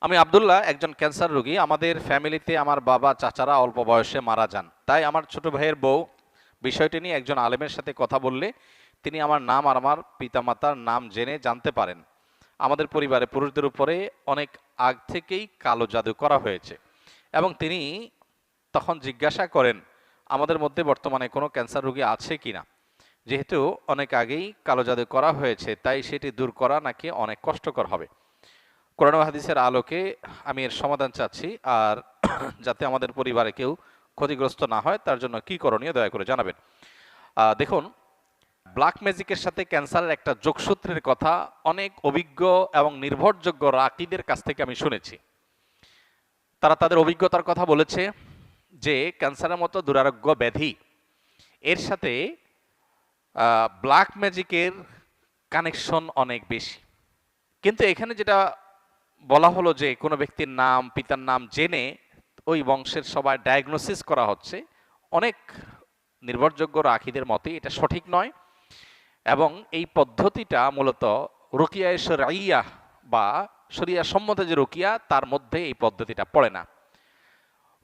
আমি আব্দুল্লাহ, একজন ক্যান্সার রোগী। আমাদের ফ্যামিলিতে আমার বাবা চাচারা অল্প বয়সে মারা যান। তাই আমার ছোট ভাইয়ের বউ বিষয়টি নিয়ে একজন আলেমের সাথে কথা বললে তিনি আমার নাম আর আমার পিতামাতার নাম জেনে জানতে পারেন আমাদের পরিবারে পুরুষদের উপরে অনেক আগ থেকেই কালো জাদু করা হয়েছে, এবং তিনি তখন জিজ্ঞাসা করেন আমাদের মধ্যে বর্তমানে কোনো ক্যান্সার রোগী আছে কিনা। যেহেতু অনেক আগেই কালো জাদু করা হয়েছে, তাই সেটি দূর করা নাকি অনেক কষ্টকর হবে। কোরআন ও হাদিসের আলোকে আমি এর সমাধান চাচ্ছি, আর যাতে আমাদের পরিবারে কেউ ক্ষতিগ্রস্ত না হয় তার জন্য কি করণীয় দয়া করে জানাবেন। দেখুন, ব্ল্যাক ম্যাজিকের সাথে ক্যান্সারের একটা যোগসূত্রের কথা অনেক অভিজ্ঞ এবং নির্ভরযোগ্য রাকিদের কাছ থেকে আমি শুনেছি। তারা তাদের অভিজ্ঞতার কথা বলেছে যে ক্যান্সারের মতো দুরারোগ্য ব্যাধি এর সাথে ব্ল্যাক ম্যাজিকের কানেকশন অনেক বেশি। কিন্তু এখানে যেটা বলা হলো যে কোনো ব্যক্তির নাম পিতার নাম জেনে ওই বংশের সবাই ডায়াগনোসিস করা হচ্ছে, অনেক নির্ভরযোগ্য রাখিদের মতে এটা সঠিক নয়। এবং এই পদ্ধতিটা মূলত রুকিয়া শরঈয়া বা শরিয়া সম্মত যে রুকিয়া তার মধ্যে এই পদ্ধতিটা পড়ে না।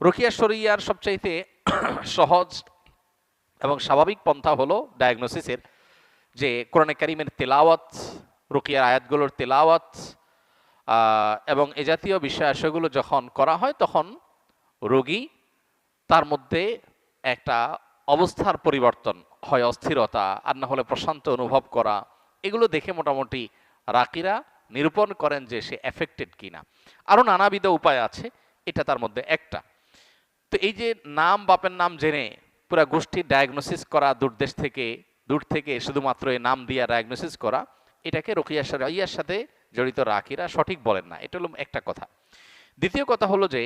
রুকিয়া শরিয়ার সবচাইতে সহজ এবং স্বাভাবিক পন্থা হলো ডায়াগনোসিসের, যে কোরআনে কারিমের তেলাওয়াত, রুকিয়ার আয়াতগুলোর তেলাওয়াত এবং এ জাতীয় বিষয়াশয়গুলো যখন করা হয় তখন রোগী তার মধ্যে একটা অবস্থার পরিবর্তন হয়, অস্থিরতা আর না হলে প্রশান্ত অনুভব করা, এগুলো দেখে মোটামুটি রাকিরা নিরূপণ করেন যে সে এফেক্টেড কিনা। আরও নানাবিধ উপায় আছে, এটা তার মধ্যে একটা। তো এই যে নাম বাপের নাম জেনে পুরা গোষ্ঠীর ডায়াগনোসিস করা, দূর থেকে শুধুমাত্র এই নাম দিয়ে ডায়াগনোসিস করা, এটাকে রুকিয়া শরঈয়ার সাথে জড়িত রাকিরা সঠিক বলেন না। এটা হলো একটা কথা। দ্বিতীয় কথা হলো যে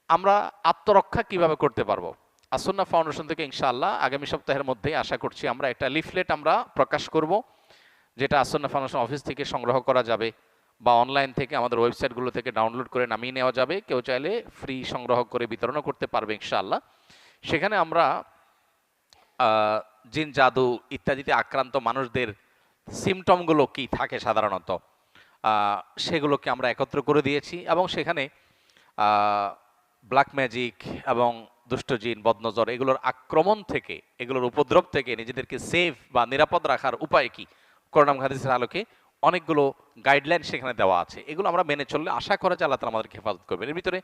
আমরা আত্মরক্ষা কিভাবে করতে পারবো। আসন্না ফাউন্ডেশন থেকে ইনশাআল্লাহ আগামী সপ্তাহের মধ্যেই আশা করছি আমরা একটা লিফলেট আমরা প্রকাশ করব, যেটা আসন্না ফাউন্ডেশন অফিস থেকে সংগ্রহ করা যাবে বা অনলাইন থেকে আমাদের ওয়েবসাইটগুলো থেকে ডাউনলোড করে নামিয়ে নেওয়া যাবে। কেউ চাইলে ফ্রি সংগ্রহ করে বিতরণও করতে পারবে ইনশাআল্লাহ। সেখানে আমরা জিন জাদু ইত্যাদিতে আক্রান্ত মানুষদের সিমটমগুলো কি থাকে সাধারণত সেগুলোকে আমরা একত্র করে দিয়েছি, এবং সেখানে ব্ল্যাক ম্যাজিক এবং দুষ্ট জিন বদনজর এগুলোর আক্রমণ থেকে, এগুলোর উপদ্রব থেকে নিজেদেরকে সেফ বা নিরাপদ রাখার উপায় কি কোরআন হাদিসের আলোকে অনেকগুলো গাইডলাইন সেখানে দেওয়া আছে। এগুলো আমরা মেনে চললে আশা করা যায় আল্লাহ তাআলা আমাদেরকে হেফাজত করবেন। এর ভিতরে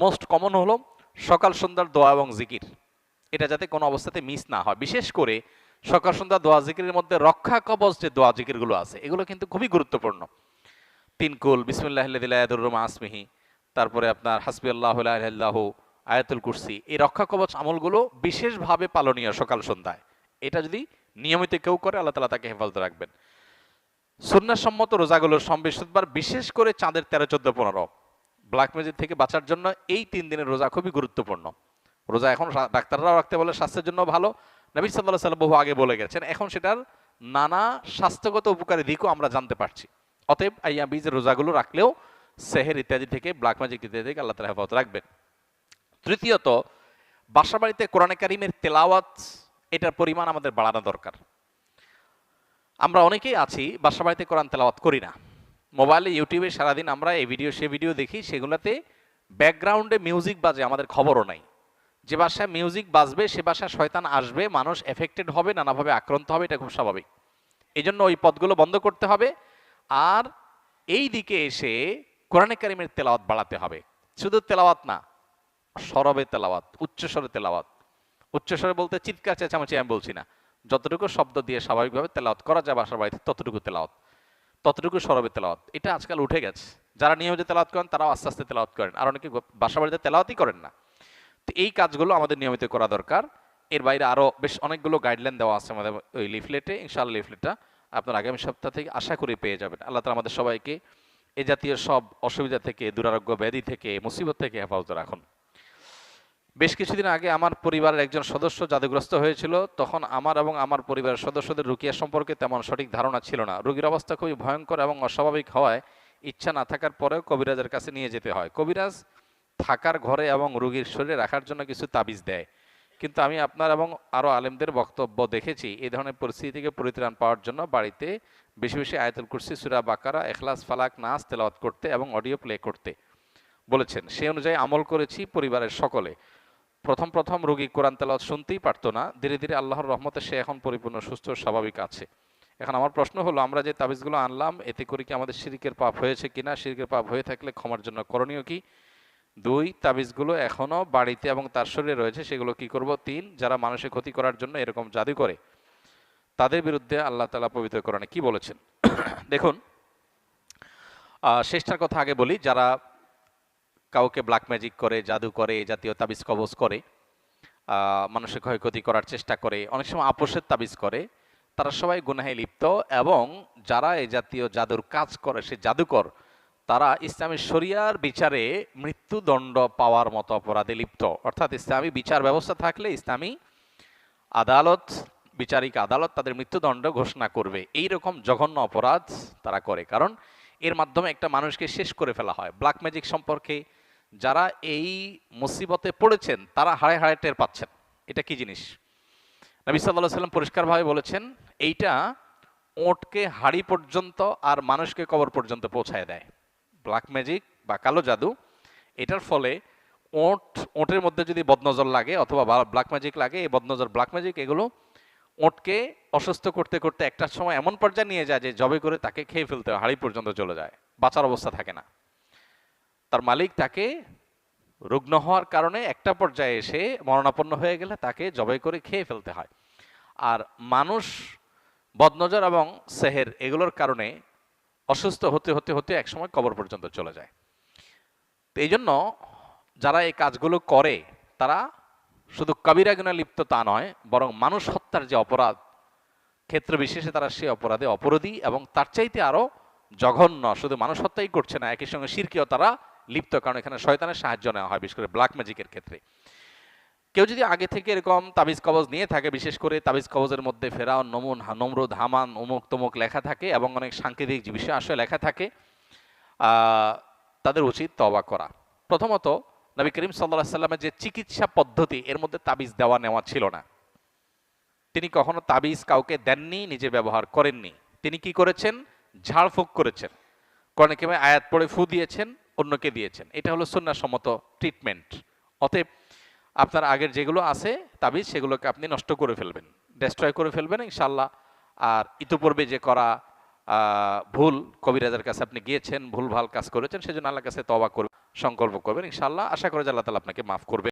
মোস্ট কমন হলো সকাল সন্ধ্যার দোয়া এবং জিকির। এটা যাতে কোনো অবস্থাতে মিস না হয়। বিশেষ করে সকাল সন্ধ্যা দোয়া জিকিরের মধ্যে রক্ষা কবচ যে দোয়া জিকিরগুলো আছে এগুলো কিন্তু খুবই গুরুত্বপূর্ণ। তিনকুল, বিসমিল্লাহিল্লাযী লা ইয়াদুররু মা ইসমিহি, তারপরে আপনার হাসবিয়াল্লাহু লা ইলাহা ইল্লাহু, আয়াতুল কুরসি, এই রক্ষা কবচ আমলগুলো বিশেষভাবে পালনীয় সকাল সন্ধ্যায়। এটা যদি নিয়মিত কেউ করে আল্লাহ তাআলা তাকে হেফাজত রাখবেন। সুন্নাহসম্মত রোজাগুলোর বৃহস্পতিবার, বিশেষ করে চাঁদের 13, 14, 15 ব্ল্যাক ম্যাজিক থেকে বাঁচার জন্য এই 3 দিনের রোজা খুবই গুরুত্বপূর্ণ। রোজা এখন ডাক্তাররাও রাখতে বলে, স্বাস্থ্যের জন্য ভালো। নবী সাল্লাল্লাহু আলাইহি ওয়াসাল্লাম বহু আগে বলে গেছেন, এখন সেটার নানা স্বাস্থ্যগত উপকারী দিকও আমরা জানতে পারছি। অতএব আইয়াম বীজের রোজাগুলো রাখলেও সেহের ইত্যাদি থেকে, ব্ল্যাক ম্যাজিক ইত্যাদি থেকে আল্লাহ তাআলা হেফাজত রাখবেন। তৃতীয়ত, বাসা বাড়িতে কোরআনে কারিমের তেলাওয়াত এটার পরিমাণ আমাদের বাড়ানো দরকার। আমরা অনেকেই আছি বাসা বাড়িতে কোরআন তেলাওয়াত করি না। মোবাইলে ইউটিউবে সারাদিন আমরা এই ভিডিও সে ভিডিও দেখি, সেগুলোতে ব্যাকগ্রাউন্ডে মিউজিক বাজে, আমাদের খবরও নাই। যে বাসায় মিউজিক বাজবে সে বাসায় শয়তান আসবে, মানুষ এফেক্টেড হবে, নানাভাবে আক্রান্ত হবে, এটা খুব স্বাভাবিক। এই জন্য ওই পথগুলো বন্ধ করতে হবে। আর এই দিকে এসে কোরআনে কারিমের তেলাওয়াত বাড়াতে হবে। শুধু তেলাওয়াত না, সরবে তেলাওয়াত, উচ্চস্বরে তেলাওয়াত। উচ্চস্বরে বলতে চিৎকার চেঁচামেচি আমি বলছি না, যতটুকু শব্দ দিয়ে স্বাভাবিকভাবে তেলাওয়াত করা যায় বাসার বাড়িতে ততটুকু তেলাওয়াত, ততটুকু সরবে তেলাওয়াত। এটা আজকাল উঠে গেছে। যারা নিয়মিত তেলাওয়াত করেন তারাও আস্তে আস্তে তেলাওয়াত করেন, আর অনেকে বাসা বাড়িতে তেলাওয়াতই করেন না। তো এই কাজগুলো আমাদের নিয়মিত করা দরকার। এর বাইরে আরও বেশ অনেকগুলো গাইডলাইন দেওয়া আছে আমাদের ওই লিফলেটে। ইনশাআল্লাহ লিফলেটটা আপনার আগামী সপ্তাহ থেকে আশা করি পেয়ে যাবেন। আল্লাহ তাআলা আমাদের সবাইকে এ জাতীয় সব অসুবিধা থেকে, দুরারোগ্য ব্যাধি থেকে, মুসিবত থেকে হেফাজত রাখুন। বেশ কিছুদিন আগে আমার পরিবারের একজন সদস্য জাদুগ্রস্ত হয়েছিল। তখন আমার এবং আমার পরিবারের সদস্যদের রুকিয়া সম্পর্কে তেমন সঠিক ধারণা ছিল না। রোগীর অবস্থা খুবই ভয়ঙ্কর এবং অস্বাভাবিক হওয়ায় ইচ্ছা না থাকার পরেও কবিরাজের কাছে নিয়ে যেতে হয়। কবিরাজ থাকার ঘরে এবং রোগীর শরীরে রাখার জন্য কিছু তাবিজ দেয়, কিন্তু আমি আপনার এবং আরও আলেমদের বক্তব্য দেখেছি এই ধরনের পরিস্থিতি থেকে পরিত্রাণ পাওয়ার জন্য বাড়িতে বেশি বেশি আয়াতুল কুরসি, সূরা বাকারা, ইখলাস, ফালাক, নাস তেলাওয়াত করতে এবং অডিও প্লে করতে বলেছেন। সেই অনুযায়ী আমল করেছি পরিবারের সকলে। প্রথম প্রথম রোগী কোরআন তেলাওয়াত শুনতেই পারতো না, ধীরে ধীরে আল্লাহর রহমতে সে এখন পরিপূর্ণ সুস্থ স্বাভাবিক আছে। এখন আমার প্রশ্ন হলো, আমরা যে তাবিজগুলো আনলাম এতে করে কি আমাদের শিরকের পাপ হয়েছে কিনা? শিরকের পাপ হয়ে থাকলে ক্ষমার জন্য করণীয় কি? 2, তাবিজগুলো এখনো বাড়িতে এবং তার শরীরে রয়েছে, সেগুলো কি করব? 3, যারা মানুষের ক্ষতি করার জন্য এরকম জাদু করে তাদের বিরুদ্ধে আল্লাহ তাআলা পবিত্র কোরআনে কি বলেছেন? দেখুন, শেষটার কথা আগে বলি। যারা কাউকে ব্ল্যাক ম্যাজিক করে, জাদু করে, এই জাতীয় তাবিজ কবজ করে, মানুষের ক্ষয়ক্ষতি করার চেষ্টা করে, অনেক সময় আপোষের তাবিজ করে, তারা সবাই গুনাহে লিপ্ত। এবং যারা এই জাতীয় জাদুর কাজ করে, সে জাদুকর, তারা ইসলামী শরিয়ার বিচারে মৃত্যুদণ্ড পাওয়ার মতো অপরাধে লিপ্ত। অর্থাৎ ইসলামী বিচার ব্যবস্থা থাকলে ইসলামী আদালত, বিচারিক আদালত তাদের মৃত্যুদণ্ড ঘোষণা করবে। এই রকম জঘন্য অপরাধ তারা করে, কারণ এর মাধ্যমে একটা মানুষকে শেষ করে ফেলা হয়। ব্ল্যাক ম্যাজিক সম্পর্কে যারা এই মুসিবতে পড়েছেন তারা হাড়ে হাড়ে টের পাচ্ছেন এটা কি জিনিস। নবী সাল্লাল্লাহু আলাইহি ওয়াসাল্লাম পরিষ্কারভাবে বলেছেন, এইটা ওঁটকে হাড়ি পর্যন্ত আর মানুষকে কবর পর্যন্ত পৌঁছায় দেয়। ব্ল্যাক ম্যাজিক বা কালো জাদু, এটার ফলে ওঁটের মধ্যে যদি বদনজর লাগে অথবা ব্ল্যাক ম্যাজিক লাগে, এই বদনজর, ব্ল্যাক ম্যাজিক, এগুলো ওঁটকে অসুস্থ করতে করতে একটা সময় এমন পর্যায়ে নিয়ে যায় যে জবে করে তাকে খেয়ে ফেলতে হয়, হাড়ি পর্যন্ত চলে যায়, বাঁচার অবস্থা থাকে না। তার মালিক তাকে রুগ্ন হওয়ার কারণে একটা পর্যায়ে এসে মরণাপন্ন হয়ে গেলে তাকে জবাই করে খেয়ে ফেলতে হয়। আর মানুষ বদনজর এবং সেহের এগুলোর কারণে অসুস্থ হতে হতে হতে একসময় কবর পর্যন্ত চলে যায়। তো এই জন্য যারা এই কাজগুলো করে তারা শুধু কবিরা গুনাহে লিপ্ত তা নয়, বরং মানুষ হত্যার যে অপরাধ, ক্ষেত্র বিশেষে তারা সে অপরাধে অপরাধী, এবং তার চাইতে আরো জঘন্য, শুধু মানুষ হত্যাই করছে না, একই সঙ্গে শিরকিও তারা লিপ্ত, কারণ এখানে শয়তানের সাহায্য নেওয়া হয়, বিশেষ করে ব্ল্যাক ম্যাজিকের ক্ষেত্রে। কেউ যদি আগে থেকে এরকম তাবিজ কবজ নিয়ে থাকে, বিশেষ করে তাবিজ কবজের মধ্যে ফেরাউন, নমরুদ, হামান, অমুক তমুক লেখা থাকে এবং অনেক সাংকেতিক বিষয় আসলে লেখা থাকে, তাদের উচিত তওবা করা। প্রথমত, নবী করিম সাল্লাল্লাহু আলাইহি ওয়াসাল্লামের যে চিকিৎসা পদ্ধতি, এর মধ্যে তাবিজ দেওয়া নেওয়া ছিল না। তিনি কখনো তাবিজ কাউকে দেননি, নিজে ব্যবহার করেননি। তিনি কি করেছেন? ঝাড়ফুঁক করেছেন, কোরআনে কারিমে আয়াত পড়ে ফু দিয়েছেন, অন্যকে দিয়েছেন। এটা হলো সুন্নাহসম্মত ট্রিটমেন্ট। অতএব আপনার আগের যেগুলো আছে তাবিজ, সেগুলোকে আপনি নষ্ট করে ফেলবেন, ডেস্ট্রয় করে ফেলবেন ইনশাআল্লাহ। আর ইতিপূর্বে যে করা ভুল, কবিরাজের কাছে আপনি গিয়েছেন, ভুল ভাল কাজ করেছেন, সেজন্য আল্লাহর কাছে তওবা করবেন, সংকল্প করবেন ইনশাআল্লাহ। আশা করি যে আল্লাহ তাআলা আপনাকে মাফ করবেন।